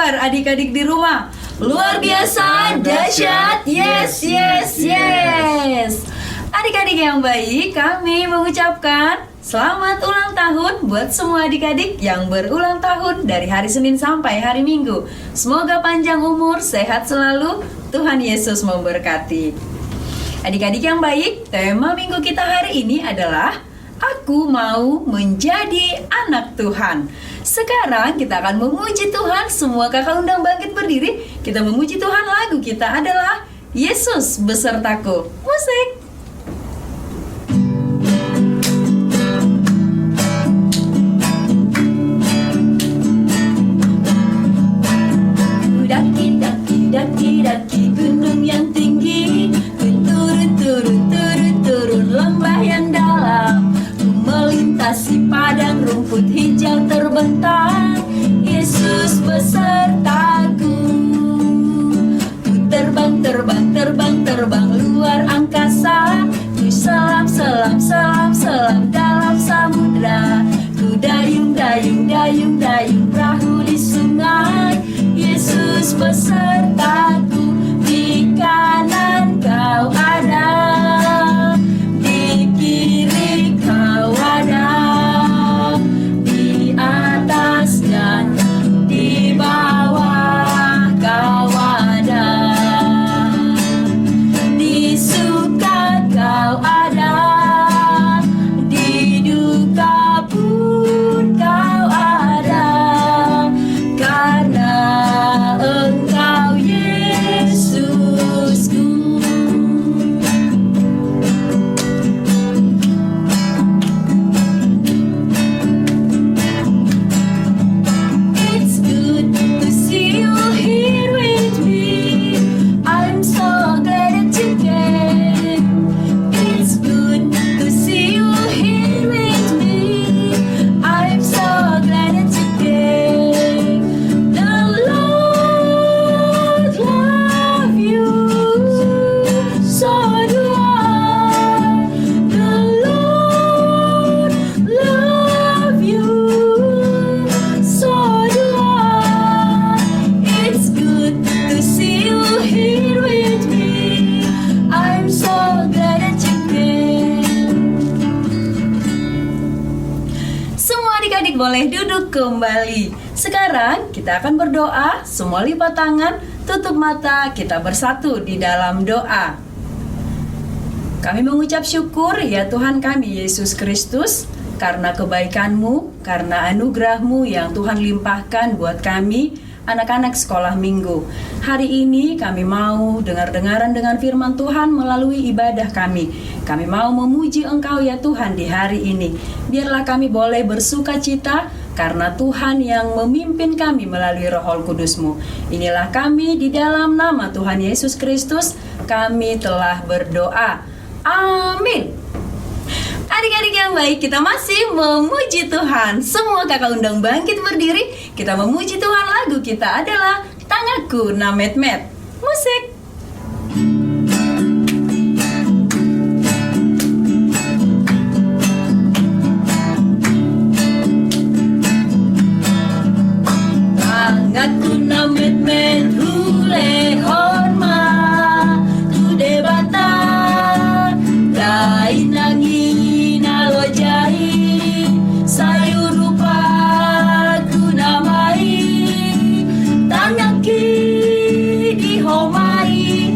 kabar adik-adik di rumah? Luar biasa, dahsyat, yes, yes, yes. Adik-adik yang baik, kami mengucapkan selamat ulang tahun buat semua adik-adik yang berulang tahun dari hari Senin sampai hari Minggu. Semoga panjang umur, sehat selalu, Tuhan Yesus memberkati. Adik-adik yang baik, tema minggu kita hari ini adalah Aku mau menjadi anak Tuhan. Sekarang kita akan memuji Tuhan. Semua kakak undang bangkit berdiri. Kita memuji Tuhan. Lagu kita adalah Yesus besertaku. Musik. Daki-daki gunung yang tinggi, turun lembah yang dalam, melintasi padang rumput hijau terbentang. Yesus besertaku. Ku terbang luar angkasa. Ku selam dalam samudra. Ku dayung perahu di sungai. Yesus besertaku. Di kanan kau ada, di kiri kau ada, di atas dan di bawah kau ada, di suka kau ada, di duka pun kau ada, karena Engkau Yesusku. It's good to see you here with me. I'm so glad that you came. It's good to see you here with me. I'm so glad that you came. The Lord love you, so do I. The Lord love you, so do I. It's good to see you here with me. I'm so glad that you came. Semua adik-adik boleh duduk kembali. Sekarang kita akan berdoa. Semua lipat tangan, tutup mata, kita bersatu di dalam doa. Kami mengucap syukur ya Tuhan kami Yesus Kristus, karena kebaikan-Mu, karena anugerah-Mu yang Tuhan limpahkan buat kami, anak-anak sekolah minggu. Hari ini kami mau dengar-dengaran dengan firman Tuhan melalui ibadah kami. Kami mau memuji Engkau ya Tuhan di hari ini. Biarlah kami boleh bersuka cita karena Tuhan yang memimpin kami melalui Roh Kudus-Mu. Inilah kami di dalam nama Tuhan Yesus Kristus, kami telah berdoa. Amin. Adik-adik yang baik, kita masih memuji Tuhan. Semua kakak undang bangkit berdiri. Kita memuji Tuhan. Lagu kita adalah Tanganku Namet-met. Musik. Tanganku namet-met hule horma, ku debata dai nangin alojai, sayur rupa ku namai, tangaki dihomai,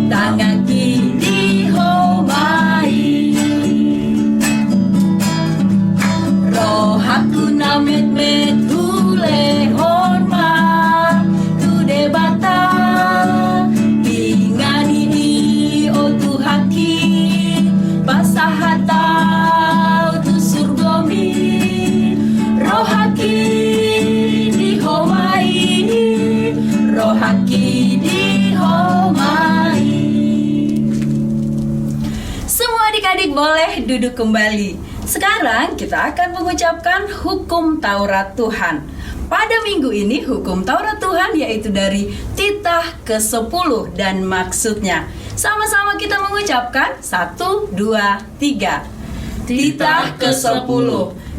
tangaki dihomai. Rohaku namet-met hule horma, tu debata ingani di otu haki, pasahatau tu surgomi, rohaki dihomai, rohaki dihomai. Semua adik-adik boleh duduk kembali. Sekarang kita akan mengucapkan hukum Taurat Tuhan. Pada minggu ini hukum Taurat Tuhan yaitu dari titah ke-10 dan maksudnya. Sama-sama kita mengucapkan 1, 2, 3. Titah ke-10.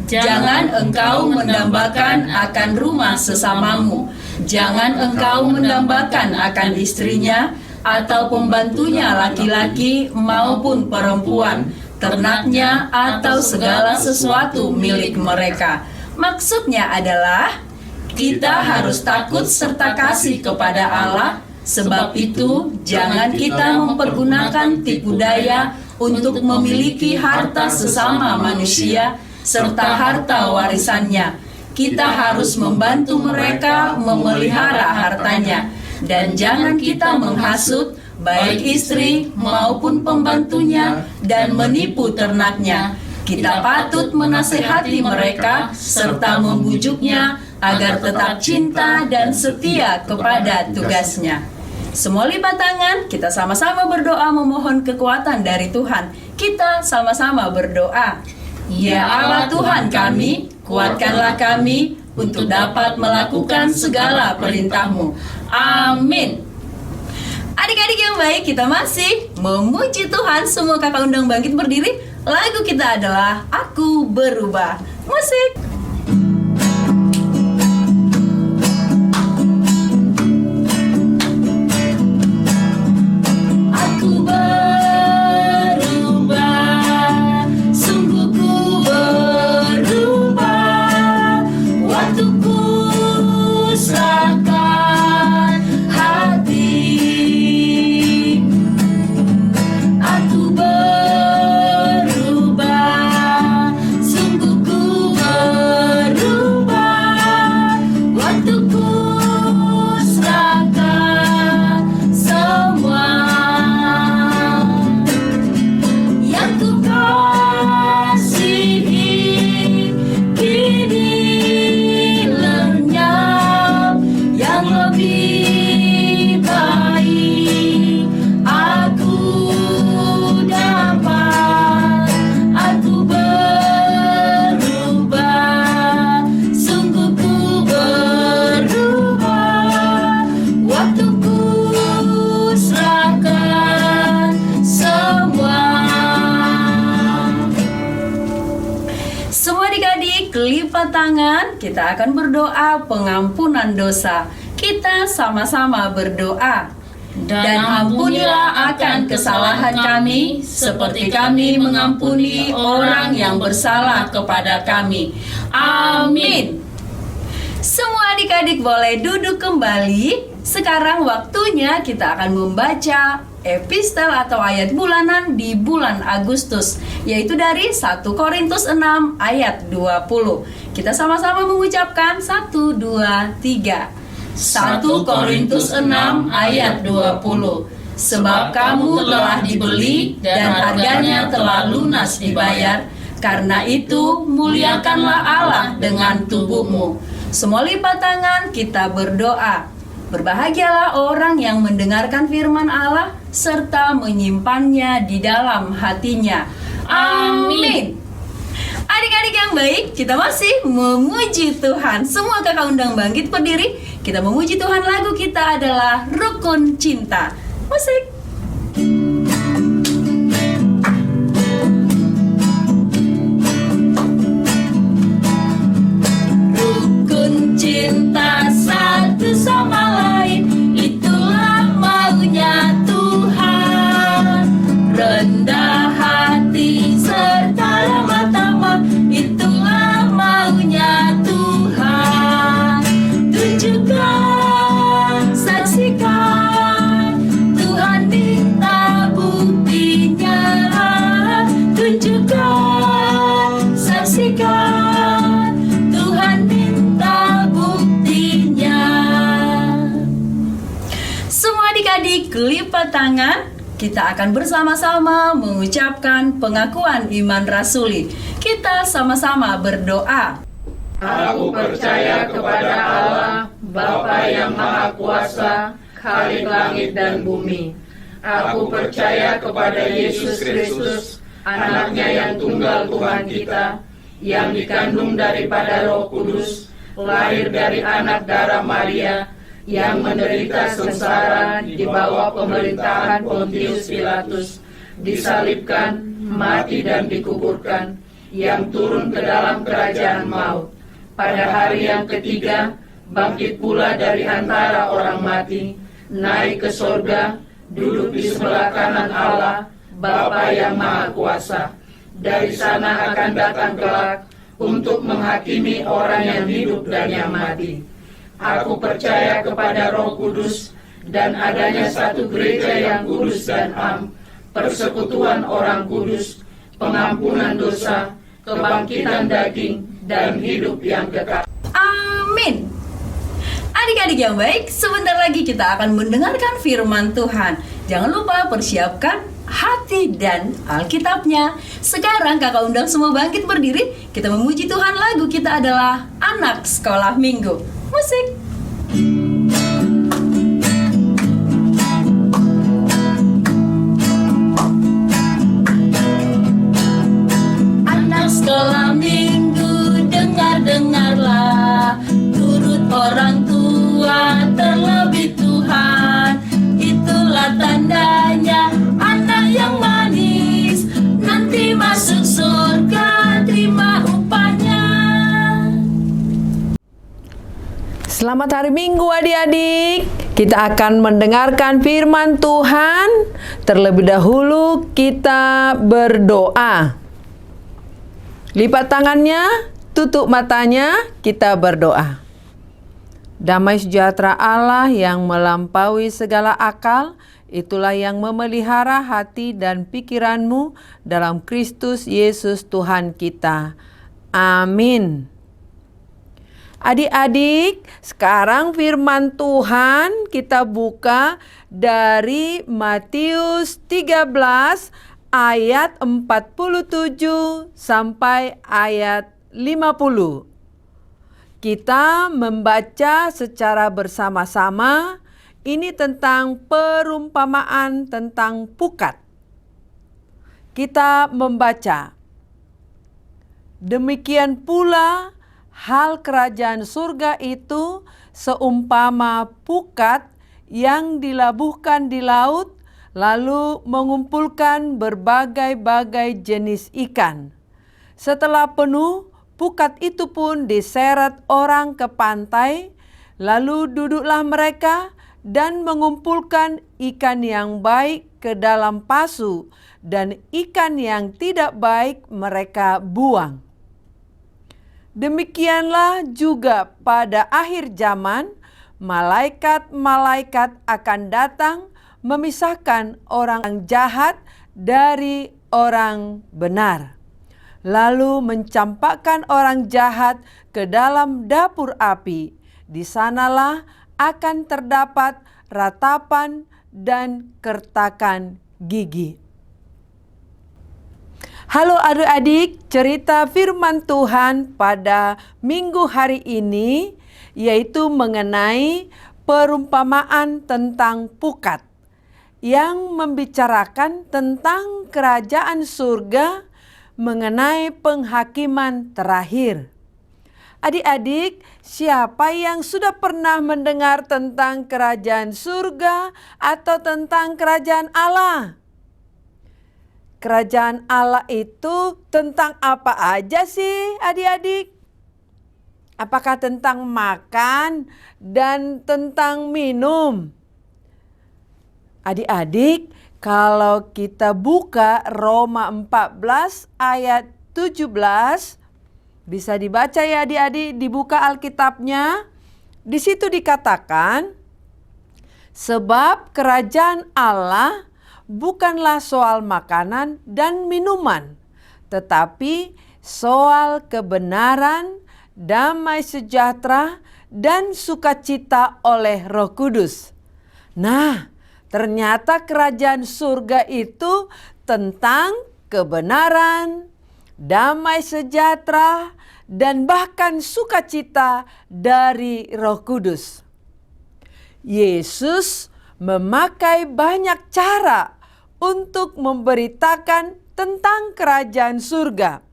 Jangan engkau mendambakan akan rumah sesamamu, Jangan engkau mendambakan akan istrinya atau pembantunya laki-laki maupun perempuan, ternaknya atau segala sesuatu milik mereka. Maksudnya adalah kita harus takut serta kasih kepada Allah. Sebab itu, jangan kita mempergunakan tipu daya untuk memiliki harta sesama manusia serta harta warisannya. Kita harus membantu mereka memelihara hartanya, dan jangan kita menghasut baik istri maupun pembantunya dan menipu ternaknya. Kita patut menasehati mereka serta membujuknya agar tetap cinta dan setia kepada tugasnya. Semua lipat tangan, kita sama-sama berdoa memohon kekuatan dari Tuhan. Kita sama-sama berdoa. Ya Allah Tuhan kami, kuatkanlah kami untuk dapat melakukan segala perintah-Mu. Amin. Adik-adik yang baik, kita masih memuji Tuhan. Semua kakak undang bangkit berdiri. Lagu kita adalah Aku Berubah. Musik. Lipat tangan, kita akan berdoa pengampunan dosa. Kita sama-sama berdoa. Dan ampunilah akan kesalahan kami, seperti kami mengampuni orang yang bersalah kepada kami. Amin. Semua adik-adik boleh duduk kembali. Sekarang waktunya kita akan membaca epistel atau ayat bulanan di bulan Agustus, yaitu dari 1 Korintus 6 ayat 20. Kita sama-sama mengucapkan 1, 2, 3. 1 Korintus 6 ayat 20. Sebab kamu telah dibeli dan harganya telah lunas dibayar, karena itu muliakanlah Allah dengan tubuhmu. Semua lipat tangan, kita berdoa. Berbahagialah orang yang mendengarkan firman Allah serta menyimpannya di dalam hatinya. Amin. Adik-adik yang baik, kita masih memuji Tuhan. Semua kakak undang bangkit berdiri. Kita memuji Tuhan, lagu kita adalah Rukun Cinta. Musik. Rukun cinta satu sama lain, itulah maunya Tuhan. Rendah hati serta ramah tamah, itulah maunya Tuhan. Tunjukkan, saksikan, Tuhan minta buktinya. Tunjukkan, saksikan, Tuhan minta buktinya. Semua adik-adik lipat tangan. Kita akan bersama-sama mengucapkan pengakuan iman rasuli. Kita sama-sama berdoa. Aku percaya kepada Allah, Bapa yang Maha Kuasa, Khalik langit dan bumi. Aku percaya kepada Yesus Kristus, Anaknya yang tunggal Tuhan kita, yang dikandung daripada Roh Kudus, lahir dari anak darah Maria, yang menderita sengsara di bawah pemerintahan Pontius Pilatus, disalibkan, mati dan dikuburkan, yang turun ke dalam kerajaan maut. Pada hari yang ketiga, bangkit pula dari antara orang mati, naik ke sorga, duduk di sebelah kanan Allah, Bapa yang Maha Kuasa. Dari sana akan datang kelak untuk menghakimi orang yang hidup dan yang mati. Aku percaya kepada Roh Kudus dan adanya satu gereja yang kudus dan am, persekutuan orang kudus, pengampunan dosa, kebangkitan daging, dan hidup yang kekal. Amin. Adik-adik yang baik, sebentar lagi kita akan mendengarkan firman Tuhan. Jangan lupa persiapkan hati dan Alkitabnya. Sekarang kakak undang semua bangkit berdiri. Kita memuji Tuhan. Lagu kita adalah Anak Sekolah Minggu. Musik. Anak sekolah minggu, dengar-dengarlah, turut orang tua, terlebih Tuhan. Itulah tandanya anak yang manis, nanti masuk surga, terima upahnya. Selamat hari Minggu adik-adik. Kita akan mendengarkan firman Tuhan. Terlebih dahulu kita berdoa. Lipat tangannya, tutup matanya, kita berdoa. Damai sejahtera Allah yang melampaui segala akal, itulah yang memelihara hati dan pikiranmu dalam Kristus Yesus Tuhan kita. Amin. Adik-adik, sekarang firman Tuhan kita buka dari Matius 13 ayat 47 sampai ayat 50. Kita membaca secara bersama-sama. Ini tentang perumpamaan tentang pukat. Kita membaca. Demikian pula hal kerajaan surga itu seumpama pukat yang dilabuhkan di laut, lalu mengumpulkan berbagai-bagai jenis ikan. Setelah penuh, pukat itu pun diseret orang ke pantai, lalu duduklah mereka dan mengumpulkan ikan yang baik ke dalam pasu, dan ikan yang tidak baik mereka buang. Demikianlah juga pada akhir zaman, malaikat-malaikat akan datang memisahkan orang jahat dari orang benar, lalu mencampakkan orang jahat ke dalam dapur api. Di sanalah akan terdapat ratapan dan kertakan gigi. Halo adik-adik, cerita firman Tuhan pada minggu hari ini yaitu mengenai perumpamaan tentang pukat yang membicarakan tentang kerajaan surga mengenai penghakiman terakhir. Adik-adik, siapa yang sudah pernah mendengar tentang kerajaan surga atau tentang kerajaan Allah? Kerajaan Allah itu tentang apa aja sih adik-adik? Apakah tentang makan dan tentang minum? Adik-adik, kalau kita buka Roma 14 ayat 17, bisa dibaca ya adik-adik, dibuka Alkitabnya. Di situ dikatakan, sebab kerajaan Allah bukanlah soal makanan dan minuman, tetapi soal kebenaran, damai sejahtera, dan sukacita oleh Roh Kudus. Nah, ternyata kerajaan surga itu tentang kebenaran, damai sejahtera, dan bahkan sukacita dari Roh Kudus. Yesus memakai banyak cara untuk memberitakan tentang kerajaan surga.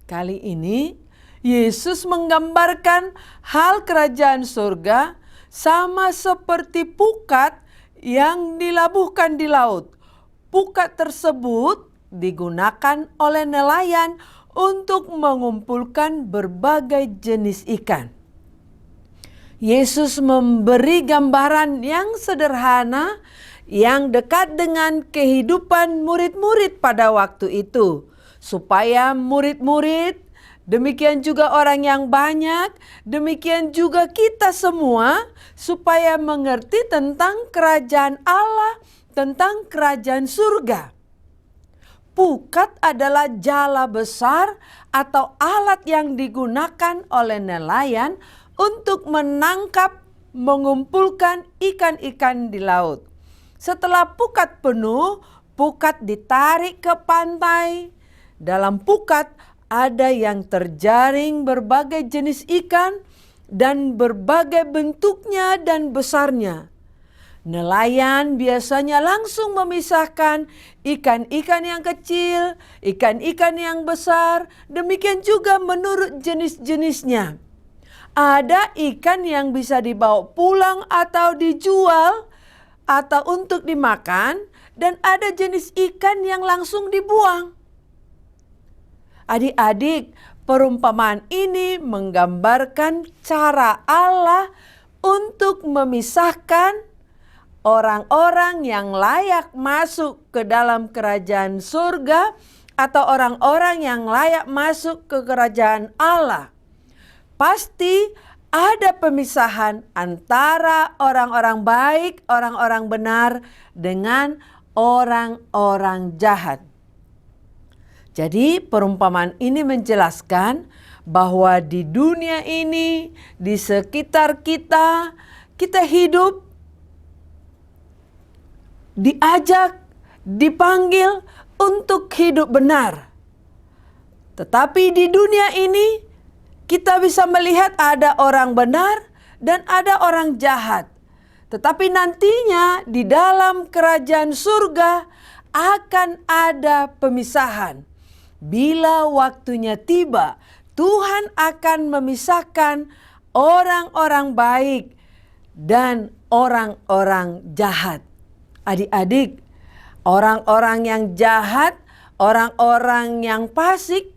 Kali ini, Yesus menggambarkan hal kerajaan surga sama seperti pukat yang dilabuhkan di laut. Pukat tersebut digunakan oleh nelayan untuk mengumpulkan berbagai jenis ikan. Yesus memberi gambaran yang sederhana yang dekat dengan kehidupan murid-murid pada waktu itu, supaya murid-murid, demikian juga orang yang banyak, demikian juga kita semua, supaya mengerti tentang kerajaan Allah, tentang kerajaan surga. Pukat adalah jala besar atau alat yang digunakan oleh nelayan untuk menangkap, mengumpulkan ikan-ikan di laut. Setelah pukat penuh, pukat ditarik ke pantai. Dalam pukat ada yang terjaring berbagai jenis ikan dan berbagai bentuknya dan besarnya. Nelayan biasanya langsung memisahkan ikan-ikan yang kecil, ikan-ikan yang besar, demikian juga menurut jenis-jenisnya. Ada ikan yang bisa dibawa pulang atau dijual atau untuk dimakan, dan ada jenis ikan yang langsung dibuang. Adik-adik, perumpamaan ini menggambarkan cara Allah untuk memisahkan orang-orang yang layak masuk ke dalam kerajaan surga atau orang-orang yang layak masuk ke kerajaan Allah. Pasti ada pemisahan antara orang-orang baik, orang-orang benar dengan orang-orang jahat. Jadi perumpamaan ini menjelaskan bahwa di dunia ini, di sekitar kita, kita hidup, diajak, dipanggil untuk hidup benar. Tetapi di dunia ini kita bisa melihat ada orang benar dan ada orang jahat. Tetapi nantinya di dalam kerajaan surga akan ada pemisahan. Bila waktunya tiba, Tuhan akan memisahkan orang-orang baik dan orang-orang jahat. Adik-adik, orang-orang yang jahat, orang-orang yang fasik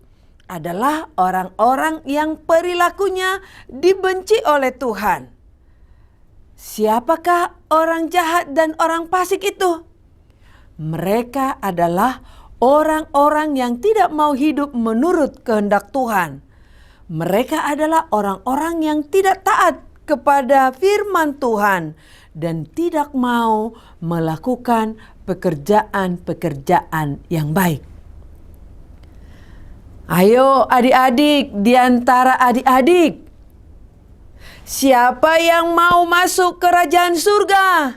adalah orang-orang yang perilakunya dibenci oleh Tuhan. Siapakah orang jahat dan orang fasik itu? Mereka adalah orang-orang yang tidak mau hidup menurut kehendak Tuhan. Mereka adalah orang-orang yang tidak taat kepada firman Tuhan dan tidak mau melakukan pekerjaan-pekerjaan yang baik. Ayo adik-adik, di antara adik-adik, siapa yang mau masuk kerajaan surga?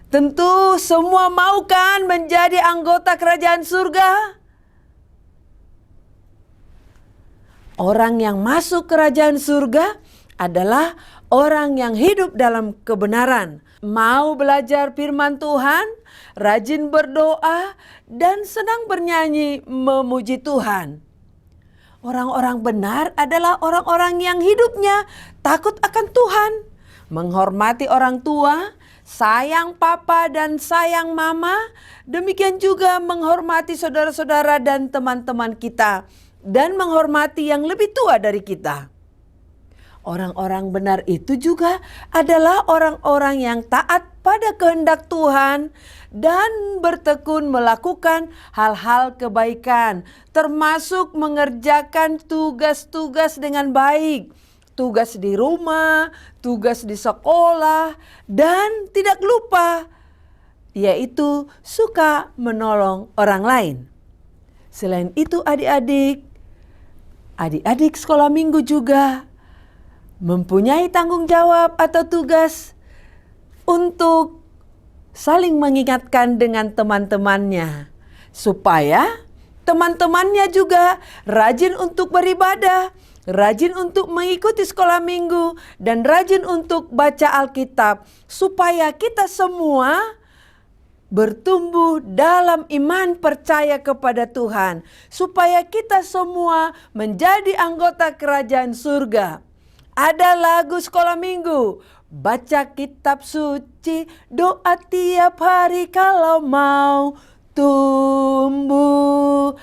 Tentu semua mau kan menjadi anggota kerajaan surga? Orang yang masuk kerajaan surga adalah orang yang hidup dalam kebenaran, mau belajar firman Tuhan, rajin berdoa, dan senang bernyanyi memuji Tuhan. Orang-orang benar adalah orang-orang yang hidupnya takut akan Tuhan, menghormati orang tua, sayang papa dan sayang mama, demikian juga menghormati saudara-saudara dan teman-teman kita, dan menghormati yang lebih tua dari kita. Orang-orang benar itu juga adalah orang-orang yang taat pada kehendak Tuhan dan bertekun melakukan hal-hal kebaikan, termasuk mengerjakan tugas-tugas dengan baik, tugas di rumah, tugas di sekolah, dan tidak lupa, yaitu suka menolong orang lain. Selain itu adik-adik sekolah minggu juga mempunyai tanggung jawab atau tugas untuk saling mengingatkan dengan teman-temannya, supaya teman-temannya juga rajin untuk beribadah, rajin untuk mengikuti sekolah minggu, dan rajin untuk baca Alkitab, supaya kita semua bertumbuh dalam iman percaya kepada Tuhan, supaya kita semua menjadi anggota kerajaan surga. Ada lagu sekolah minggu, baca kitab suci, doa tiap hari kalau mau tumbuh.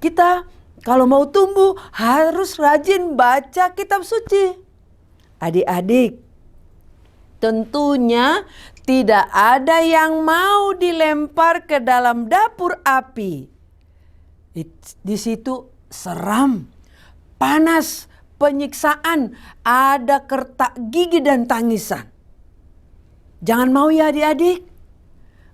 Kita Kalau mau tumbuh harus rajin baca kitab suci. Adik-adik, tentunya tidak ada yang mau dilempar ke dalam dapur api. Di situ seram, panas, penyiksaan, ada kertak gigi dan tangisan. Jangan mau ya adik-adik.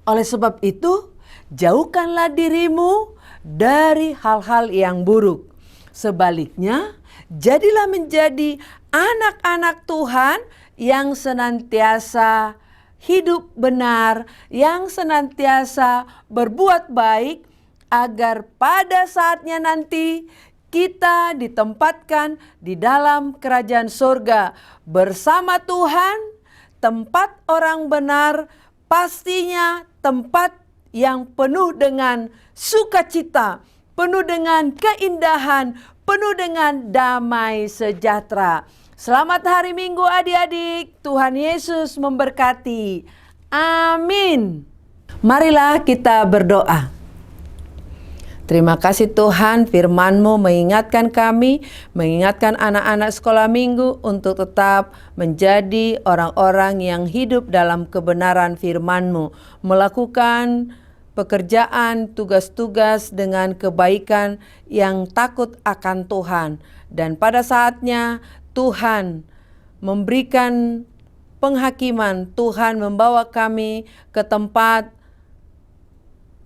Oleh sebab itu, jauhkanlah dirimu dari hal-hal yang buruk. Sebaliknya, jadilah menjadi anak-anak Tuhan yang senantiasa hidup benar, yang senantiasa berbuat baik, agar pada saatnya nanti kita ditempatkan di dalam kerajaan surga bersama Tuhan. Tempat orang benar pastinya tempat yang penuh dengan sukacita, penuh dengan keindahan, penuh dengan damai sejahtera. Selamat hari Minggu adik-adik. Tuhan Yesus memberkati. Amin. Marilah kita berdoa. Terima kasih Tuhan, firman-Mu mengingatkan kami, mengingatkan anak-anak sekolah minggu untuk tetap menjadi orang-orang yang hidup dalam kebenaran firman-Mu, melakukan pekerjaan, tugas-tugas dengan kebaikan yang takut akan Tuhan. Dan pada saatnya Tuhan memberikan penghakiman, Tuhan membawa kami ke tempat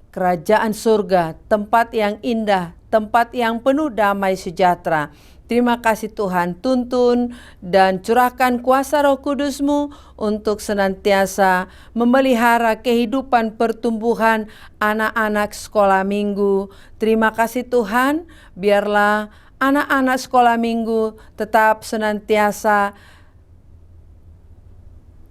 kerajaan surga, tempat yang indah, tempat yang penuh damai sejahtera. Terima kasih Tuhan, tuntun dan curahkan kuasa Roh Kudus-Mu untuk senantiasa memelihara kehidupan pertumbuhan anak-anak sekolah minggu. Terima kasih Tuhan, biarlah anak-anak sekolah minggu tetap senantiasa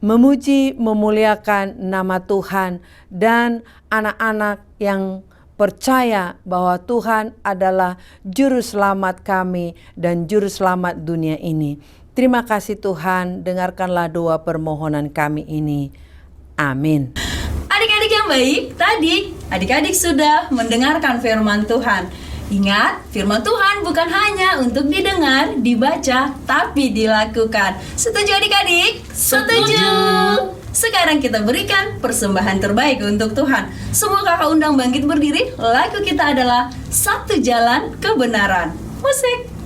memuji, memuliakan nama Tuhan, dan anak-anak yang percaya bahwa Tuhan adalah juru selamat kami dan juru selamat dunia ini. Terima kasih Tuhan, dengarkanlah doa permohonan kami ini. Amin. Adik-adik yang baik, tadi adik-adik sudah mendengarkan firman Tuhan. Ingat, firman Tuhan bukan hanya untuk didengar, dibaca, tapi dilakukan. Setuju adik-adik? Setuju! Sekarang kita berikan persembahan terbaik untuk Tuhan. Semua kakak undang bangkit berdiri. Lagu kita adalah Satu Jalan Kebenaran. Musik!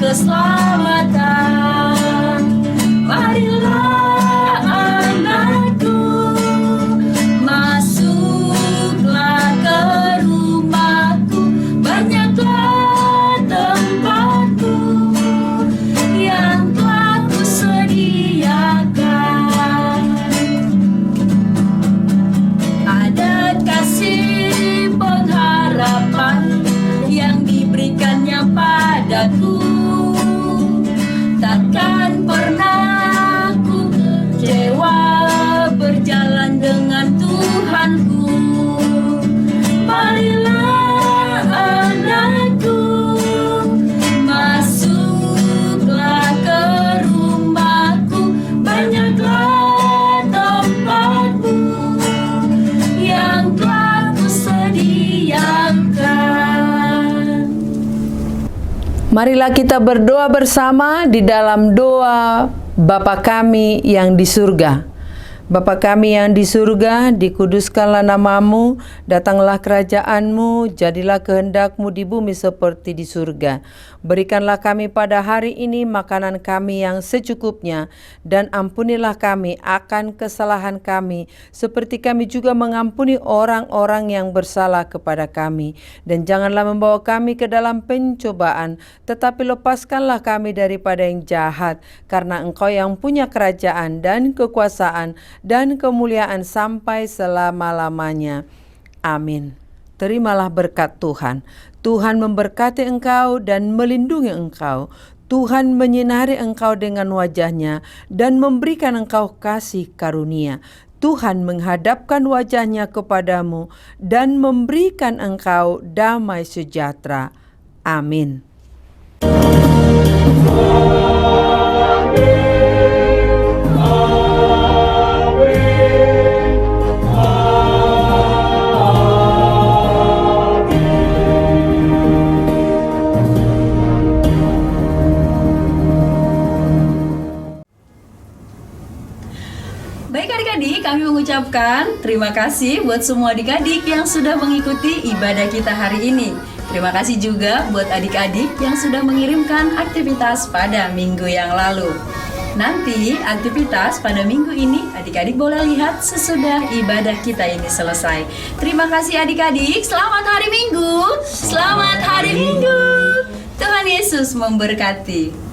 Keselamatan, marilah anakku, masuklah ke rumahku, banyaklah tempatku yang telah kusediakan. Ada kasih pengharapan yang diberikannya padaku. Takkan pernah ku kecewa berjalan dengan Tuhanku. Marilah anakku, masuklah ke rumahku, banyaklah tempatmu yang telah kusediakan. Marilah kita berdoa bersama di dalam doa Bapa kami yang di surga. Bapa kami yang di surga, dikuduskanlah namamu, datanglah kerajaan-Mu, jadilah kehendak-Mu di bumi seperti di surga. Berikanlah kami pada hari ini makanan kami yang secukupnya, dan ampunilah kami akan kesalahan kami, seperti kami juga mengampuni orang-orang yang bersalah kepada kami. Dan janganlah membawa kami ke dalam pencobaan, tetapi lepaskanlah kami daripada yang jahat, karena Engkau yang punya kerajaan dan kekuasaan dan kemuliaan sampai selama-lamanya. Amin. Terimalah berkat Tuhan. Tuhan memberkati engkau dan melindungi engkau. Tuhan menyinari engkau dengan wajah-Nya dan memberikan engkau kasih karunia. Tuhan menghadapkan wajah-Nya kepadamu dan memberikan engkau damai sejahtera. Amin. Baik adik-adik, kami mengucapkan terima kasih buat semua adik-adik yang sudah mengikuti ibadah kita hari ini. Terima kasih juga buat adik-adik yang sudah mengirimkan aktivitas pada minggu yang lalu. Nanti aktivitas pada minggu ini adik-adik boleh lihat sesudah ibadah kita ini selesai. Terima kasih adik-adik, selamat hari Minggu. Selamat hari Minggu. Tuhan Yesus memberkati.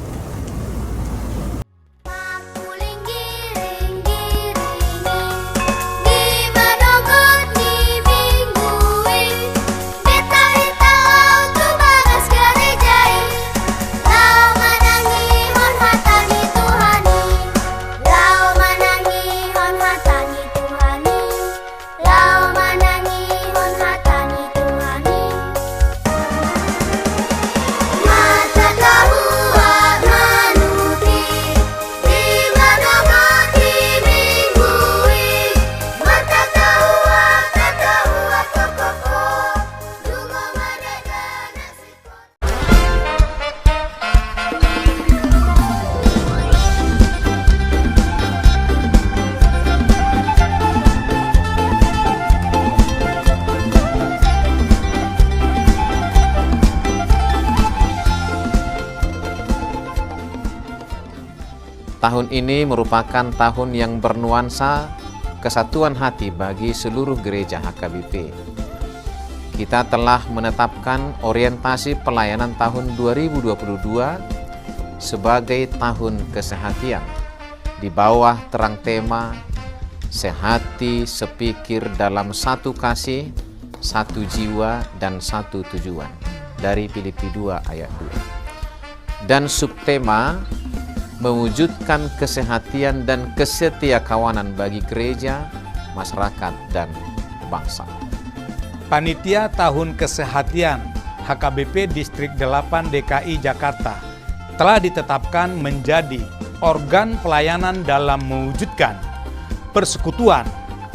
Tahun ini merupakan tahun yang bernuansa kesatuan hati bagi seluruh gereja HKBP. Kita telah menetapkan orientasi pelayanan tahun 2022 sebagai tahun kesehatian di bawah terang tema sehati sepikir dalam satu kasih, satu jiwa dan satu tujuan dari Filipi 2 ayat 2. Dan subtema mewujudkan kesehatian dan kesetiakawanan bagi gereja, masyarakat, dan bangsa. Panitia Tahun Kesehatian HKBP Distrik 8 DKI Jakarta telah ditetapkan menjadi organ pelayanan dalam mewujudkan persekutuan,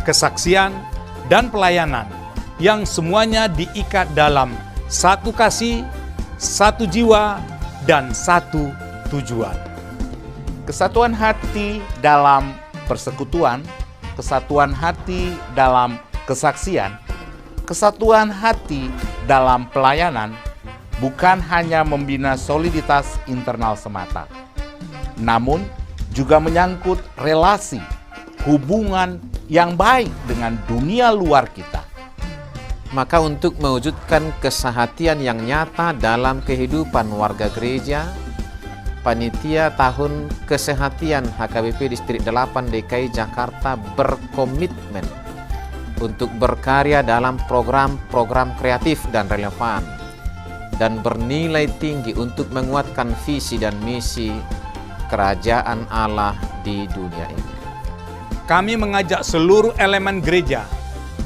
kesaksian, dan pelayanan yang semuanya diikat dalam satu kasih, satu jiwa, dan satu tujuan. Kesatuan hati dalam persekutuan, kesatuan hati dalam kesaksian, kesatuan hati dalam pelayanan bukan hanya membina soliditas internal semata, namun juga menyangkut relasi, hubungan yang baik dengan dunia luar kita. Maka untuk mewujudkan kesehatian yang nyata dalam kehidupan warga gereja, Panitia Tahun Kesehatian HKBP Distrik 8 DKI Jakarta berkomitmen untuk berkarya dalam program-program kreatif dan relevan dan bernilai tinggi untuk menguatkan visi dan misi kerajaan Allah di dunia ini. Kami mengajak seluruh elemen gereja,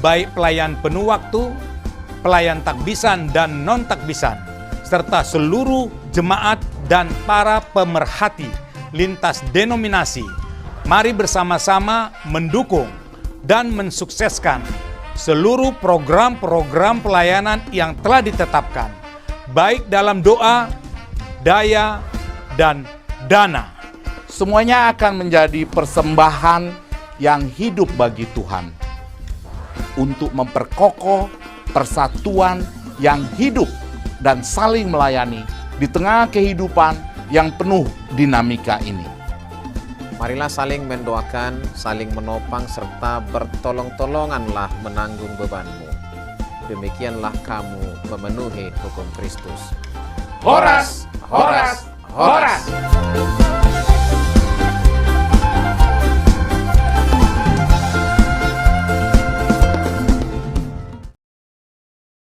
baik pelayan penuh waktu, pelayan takbisan dan non-takbisan, serta seluruh jemaat dan para pemerhati lintas denominasi, mari bersama-sama mendukung dan mensukseskan seluruh program-program pelayanan yang telah ditetapkan, baik dalam doa, daya, dan dana. Semuanya akan menjadi persembahan yang hidup bagi Tuhan untuk memperkokoh persatuan yang hidup dan saling melayani di tengah kehidupan yang penuh dinamika ini. Marilah saling mendoakan, saling menopang, serta bertolong-tolonganlah menanggung bebanmu. Demikianlah kamu memenuhi hukum Kristus. Horas, horas, horas!